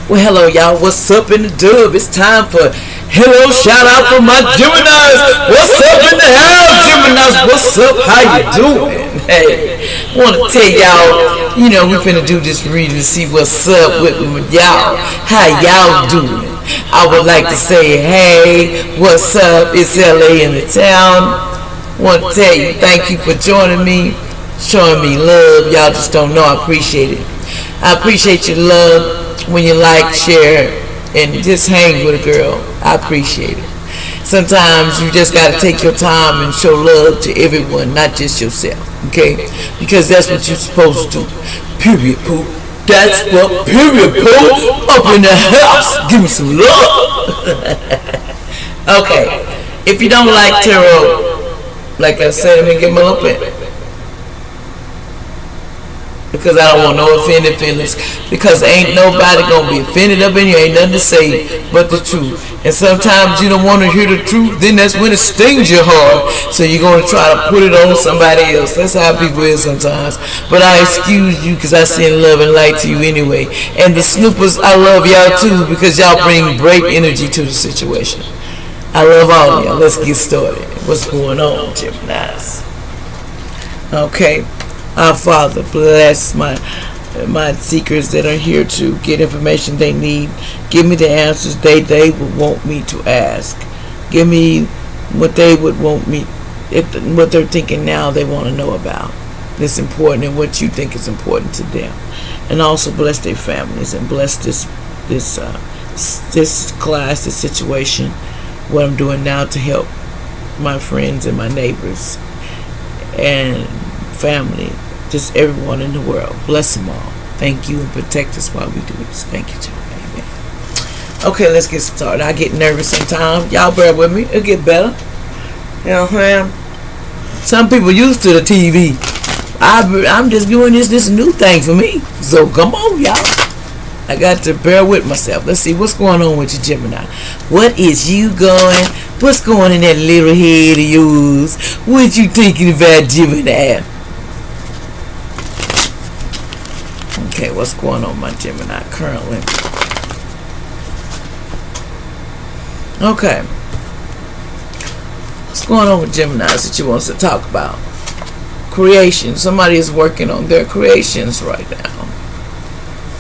Well, hello, y'all. What's up in the dub? It's time for hello, shout out for my Geminis. What's up in the house, Geminis? What's up? How you doing? Hey, want to tell y'all, we finna do this reading to see what's up with y'all. How y'all doing? I would like to say, hey, what's up? It's LA in the town. Want to tell you, thank you for joining me, showing me love. Y'all just don't know. I appreciate it. I appreciate your love when you like, share, and just hang with a girl. I appreciate it. Sometimes you just got to take your time and show love to everyone, not just yourself, okay? Because that's what you're supposed to do. Period, poo. That's what, period, poo. Up in the house. Give me some love. Okay. If you don't like tarot, like I said, let me get my little bit. Because I don't want no offended feelings. Because ain't nobody gonna be offended up in here. Ain't nothing to say but the truth. And sometimes you don't want to hear the truth. Then that's when it stings your heart. So you're gonna try to put it on somebody else. That's how people is sometimes. But I excuse you because I send love and light to you anyway. And the snoopers, I love y'all too because y'all bring great energy to the situation. I love all of y'all. Let's get started. What's going on, Geminis? Okay. Our Father, bless my seekers that are here to get information they need. Give me the answers they would want me to ask. Give me what they would want me, what they're thinking now they want to know about. It's important and what you think is important to them. And also bless their families and bless this class, this situation, what I'm doing now to help my friends and my neighbors and family, just everyone in the world. Bless them all. Thank you and protect us while we do this. Thank you, John. Amen. Okay, let's get started. I get nervous sometimes. Y'all bear with me. It'll get better. You know what I'm saying? Some people used to the TV. I'm just doing this new thing for me. So come on, y'all. I got to bear with myself. Let's see what's going on with you, Gemini. What is you going? What's going in that little head of yours? What you thinking about, Gemini? Okay, what's going on, my Gemini, currently? Okay. What's going on with Geminis that you want to talk about? Creation. Somebody is working on their creations right now.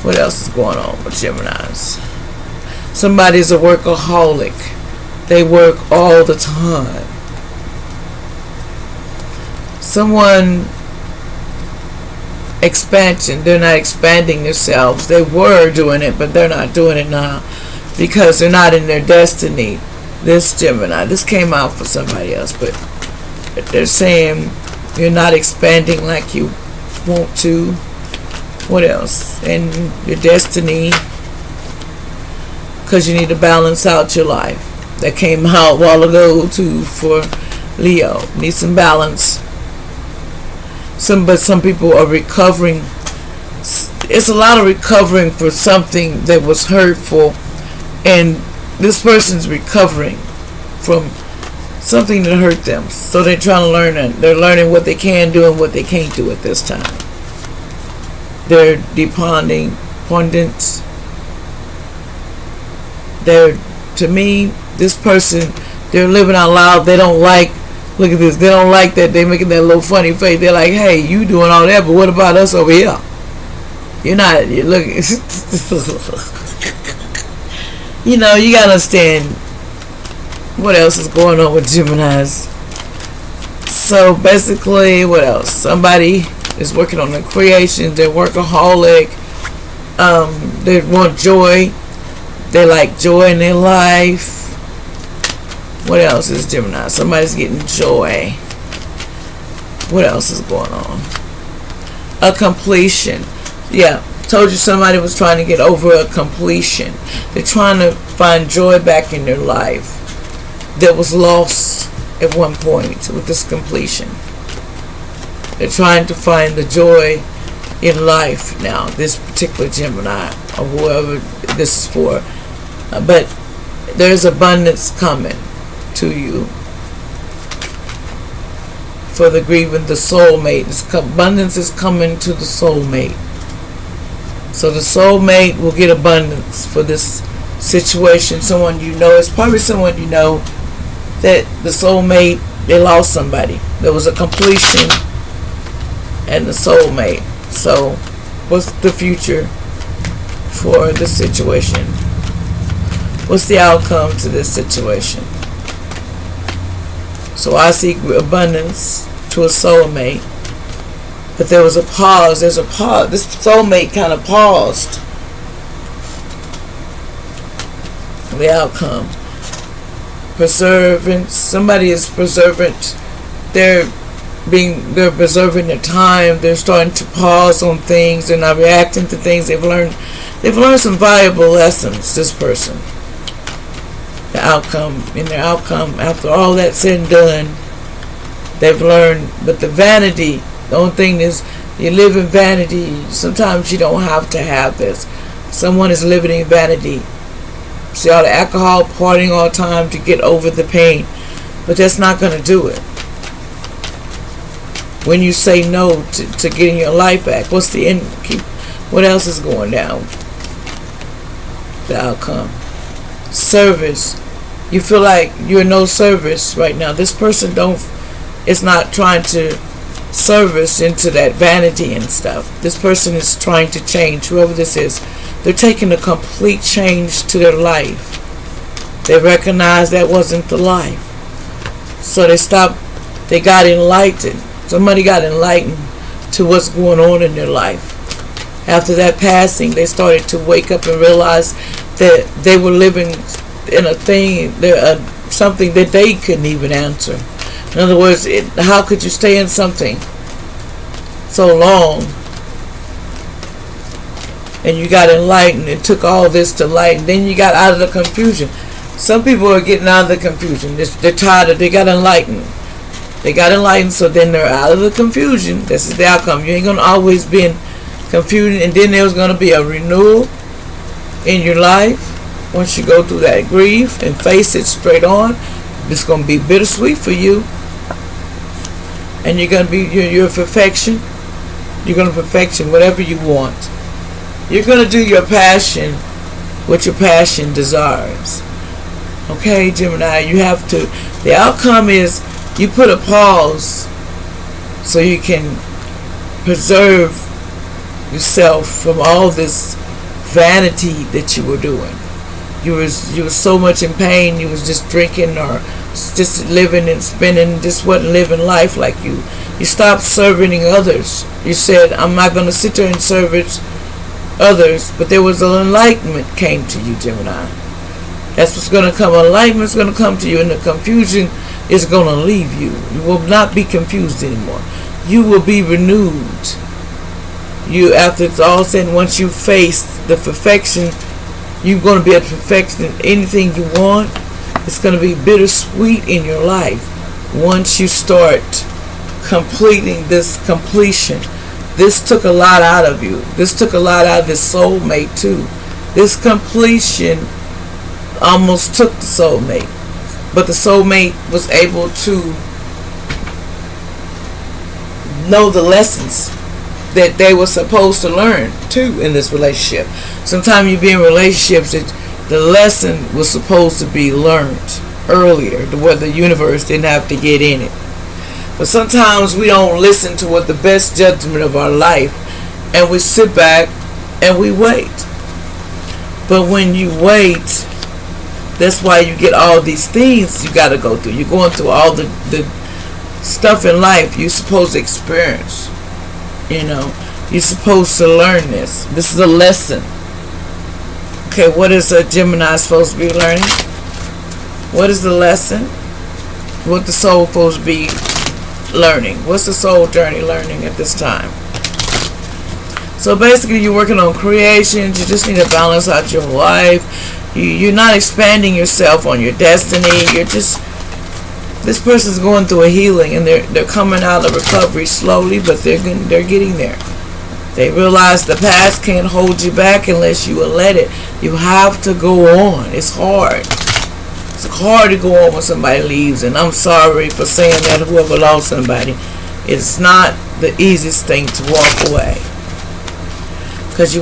What else is going on with Geminis? Somebody's a workaholic. They work all the time. Someone... expansion. They're not expanding themselves. They were doing it, but they're not doing it now because they're not in their destiny. This Gemini, this came out for somebody else, but they're saying you're not expanding like you want to. What else? And your destiny, because you need to balance out your life. That came out a while ago too for Leo. Need some balance. But some people are recovering. It's a lot of recovering for something that was hurtful, and this person's recovering from something that hurt them. So they're trying to learn it. They're learning what they can do and what they can't do at this time. They're dependents. To me, this person, they're living out loud. They don't like. Look at this. They don't like that. They're making that little funny face. They're like, hey, you doing all that, but what about us over here? You're not. You're looking. You got to understand what else is going on with Geminis. So basically, what else? Somebody is working on their creations. They're workaholic. They want joy. They like joy in their life. What else is Gemini? Somebody's getting joy. What else is going on? A completion. Yeah, told you somebody was trying to get over a completion. They're trying to find joy back in their life that was lost at one point with this completion. They're trying to find the joy in life now, this particular Gemini or whoever this is for. But there's abundance coming to you for the grieving, the soulmate. Abundance is coming to the soulmate. So the soulmate will get abundance for this situation. Someone you know, it's probably someone you know that the soulmate, they lost somebody. There was a completion and the soulmate. So what's the future for this situation? What's the outcome to this situation? So I seek abundance to a soulmate. But there was a pause. There's a pause. This soulmate kind of paused. The outcome. Perseverance. Somebody is perseverant. They're preserving their time. They're starting to pause on things. They're not reacting to things. They've learned some valuable lessons, this person. The outcome, in their outcome, after all that's said and done, they've learned. But the vanity, the only thing is, you live in vanity. Sometimes you don't have to have this. Someone is living in vanity. See all the alcohol, partying all the time to get over the pain. But that's not going to do it. When you say no to getting your life back, what's the end? What else is going down? The outcome. Service. You feel like you're no service right now. This person is not trying to service into that vanity and stuff. This person is trying to change, whoever this is. They're taking a complete change to their life. They recognize that wasn't the life. So they got enlightened. Somebody got enlightened to what's going on in their life. After that passing, they started to wake up and realize that they were living in a thing, something that they couldn't even answer. In other words, how could you stay in something so long and you got enlightened and took all this to light, and then you got out of the confusion? Some people are getting out of the confusion. They're tired they got enlightened. They got enlightened, so then they're out of the confusion. This is the outcome. You ain't going to always be in confusion, and then there's going to be a renewal in your life. Once you go through that grief and face it straight on, it's going to be bittersweet for you. And you're going to be, your perfection. You're going to perfection whatever you want. You're going to do your passion, what your passion desires. Okay, Gemini, you have to, the outcome is you put a pause so you can preserve yourself from all this vanity that you were doing. You were so much in pain. You was just drinking or just living and spending. Just wasn't living life like you. You stopped serving others. You said, I'm not going to sit there and service others. But there was an enlightenment came to you, Gemini. That's what's going to come. Enlightenment's going to come to you, and the confusion is going to leave you. You will not be confused anymore. You will be renewed. You, after it's all said, once you face the perfection, you're going to be able to perfect anything you want. It's going to be bittersweet in your life once you start completing this completion. This took a lot out of you. This took a lot out of this soulmate too. This completion almost took the soulmate. But the soulmate was able to know the lessons that they were supposed to learn too in this relationship. Sometimes you be in relationships that the lesson was supposed to be learned earlier, where the universe didn't have to get in it. But sometimes we don't listen to what the best judgment of our life, and we sit back and we wait. But when you wait, that's why you get all these things you got to go through. You're going through all the stuff in life you're supposed to experience. You're supposed to learn this. This is a lesson. Okay, what is a Gemini supposed to be learning? What is the lesson? What the soul supposed to be learning? What's the soul journey learning at this time? So basically, you're working on creations. You just need to balance out your life. You're not expanding yourself on your destiny. You're just, this person's going through a healing, and they're coming out of recovery slowly, but they're getting there. They realize the past can't hold you back unless you will let it. You have to go on. It's hard. It's hard to go on when somebody leaves, and I'm sorry for saying that, whoever lost somebody. It's not the easiest thing to walk away. Because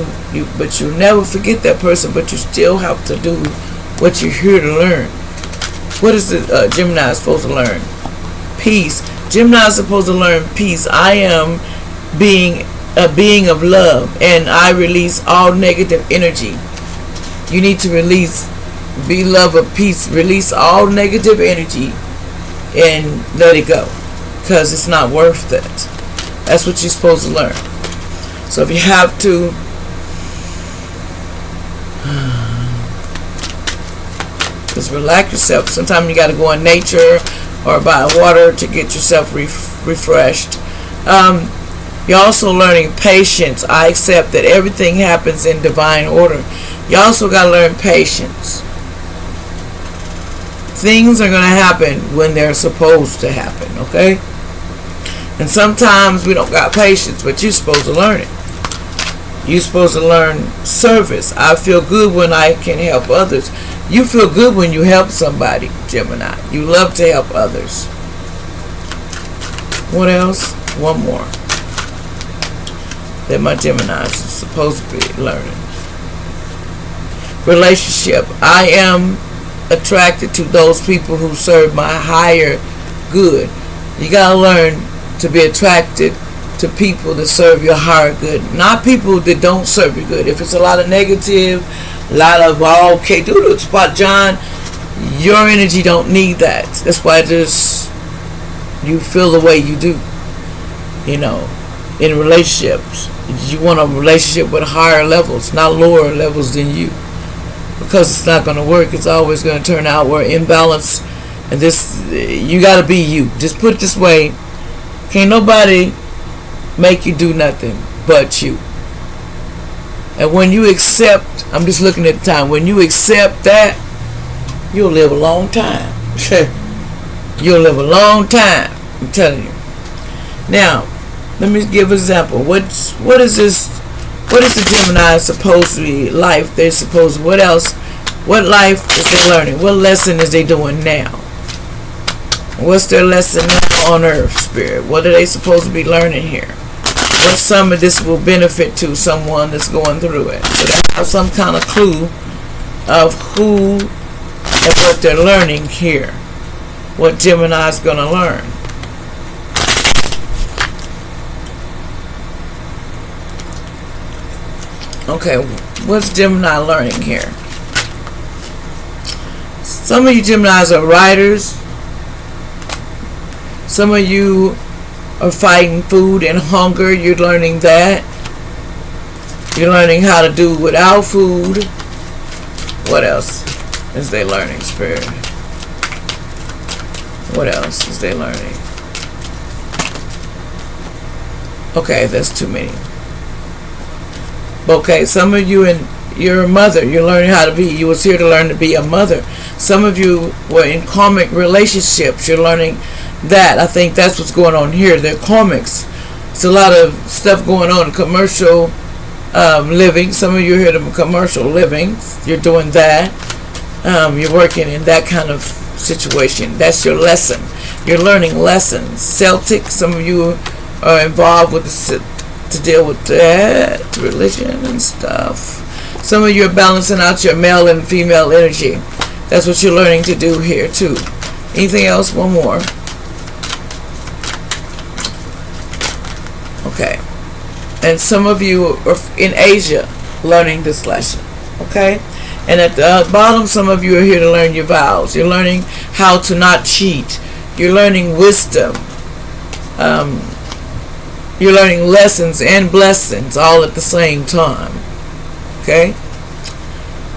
but you never forget that person, but you still have to do what you're here to learn. What is the Gemini supposed to learn? Peace. Gemini is supposed to learn peace. I am being a being of love, and I release all negative energy. You need to be love of peace. Release all negative energy and let it go, because it's not worth it. That's what you're supposed to learn. So if you have to, just relax yourself. Sometimes you got to go in nature or by water to get yourself refreshed. You're also learning patience. I accept that everything happens in divine order. You also got to learn patience. Things are going to happen when they're supposed to happen, okay? And sometimes we don't got patience, but you're supposed to learn it. You're supposed to learn service. I feel good when I can help others. You feel good when you help somebody, Gemini. You love to help others. What else? One more that my Gemini is supposed to be learning. Relationship. I am attracted to those people who serve my higher good. You gotta learn to be attracted to people that serve your higher good, not people that don't serve you good. If it's a lot of negative, a lot of okay, do the spot, John, your energy don't need that. That's why you feel the way you do. You know, in relationships, you want a relationship with higher levels, not lower levels than you, because it's not going to work. It's always going to turn out we're imbalanced, and you got to be you. Just put it this way: can't nobody make you do nothing but you. And when you accept, I'm just looking at the time, when you accept that, you'll live a long time. You'll live a long time, I'm telling you. Now, let me give an example. What is the Gemini supposed to be life? They're supposed to, what else? What life is they learning? What lesson is they doing now? What's their lesson on Earth, Spirit? What are they supposed to be learning here? What some of this will benefit to someone that's going through it? Have some kind of clue of who and what they're learning here. What Gemini is going to learn. Okay, what's Gemini learning here? Some of you Geminis are writers. Some of you are fighting food and hunger. You're learning that. You're learning how to do without food. What else is they learning, Spirit? What else is they learning? Okay, that's too many. Okay, some of you, you're a mother. You're learning how to be. You was here to learn to be a mother. Some of you were in karmic relationships. You're learning that. I think that's what's going on here. They're karmics. It's a lot of stuff going on. Commercial living. Some of you are here to commercial living. You're doing that. You're working in that kind of situation. That's your lesson. You're learning lessons. Celtic. Some of you are involved with to deal with that, religion and stuff. Some of you are balancing out your male and female energy. That's what you're learning to do here too. Anything else? One more. Okay. And some of you are in Asia learning this lesson. Okay? And at the bottom, some of you are here to learn your vows. You're learning how to not cheat. You're learning wisdom. You're learning lessons and blessings all at the same time. Okay?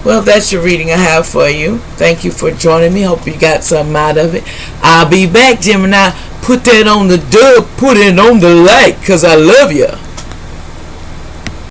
Well, that's your reading I have for you. Thank you for joining me. Hope you got something out of it. I'll be back, Gemini. Put that on the dub. Put it on the like, because I love you.